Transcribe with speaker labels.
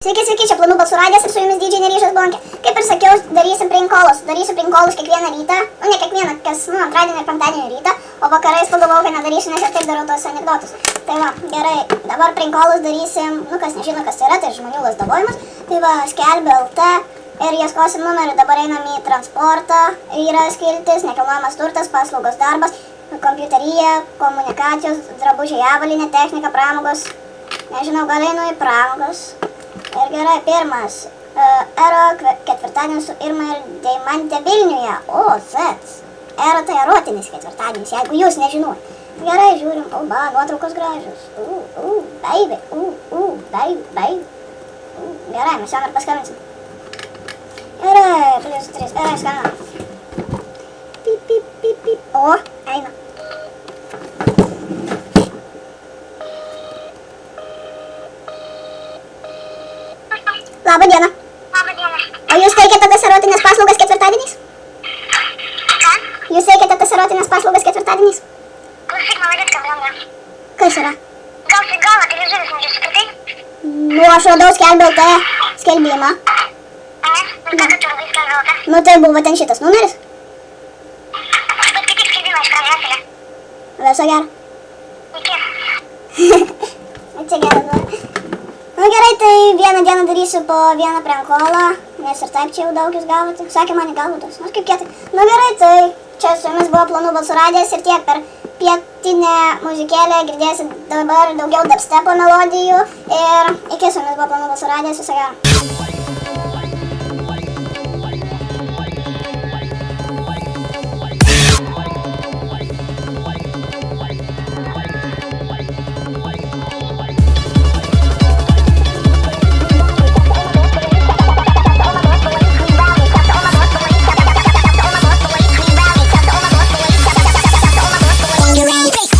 Speaker 1: Sveiki, čia Planų balsų radijas ir su jumis DJ Neryžas Bonkė. Kaip ir sakiau, darysim prinkolus. Darysiu prinkolus kiekvieną rytą. Nu, ne kiekvieną, kas, antradienį ir penktadienį rytą. O vakarais pagalvojau, kad nedarysiu, nes ir taip darau tos anekdotus. Tai va, gerai, dabar prinkolus darysim, kas nežino, kas tai yra, tai žmonių lasdavojimas. Tai va, skelbia LT ir ieškosim numerį. Dabar einam į transportą. Yra skiltis, nekilnojamas turtas, paslaugos darbas, kompiuterija, komunikacijos, drabužiai, avalynė, technika, pramogos. Nežinau, gal einu į pramogos. Ir gerai, pirmas. Ero ketvirtadienis su Irma ir Deimantė Vilniuje. O, zets. Ero tai erotinis ketvirtadienis, jeigu jūs nežinojat. Gerai, žiūrim. Oba, nuotraukos gražios. Baby. Baby. Gerai, mes jam ir paskambinsim. Gerai, +3. Gerai, skambinam. Pip. O, eina. Labą dieną.
Speaker 2: Labą dieną.
Speaker 1: O jūs teikiate tas erotinės paslaugas ketvirtadieniais?
Speaker 2: Ką?
Speaker 1: Jūs teikiate tas erotinės paslaugas ketvirtadieniais?
Speaker 2: Klausyk, молодец, Kamilė.
Speaker 1: Kas yra?
Speaker 2: Gal Sigala televizorius nusipirkai?
Speaker 1: Nu, aš radau skelbėltą skelbimą.
Speaker 2: Nu, ką tu radai skelbėltą?
Speaker 1: Nu, tai buvo ten šitas numeris.
Speaker 2: Paskaityk skelbimą iš pradžioselę.
Speaker 1: Viso gero.
Speaker 2: Iki.
Speaker 1: Čia geras buvo. Nu gerai, tai vieną dieną darysiu po vieną prankolą, nes ir taip čia jau daug jūs gavote. Sakė man į galvą tos, nors kaip kietai. Nu gerai, tai čia su jumis buvo Planų balsų radijas ir tiek per pietinę muzikėlę girdėsit dabar daugiau dubstepo melodijų ir iki su jumis buvo Planų balsų radijas, viso gero.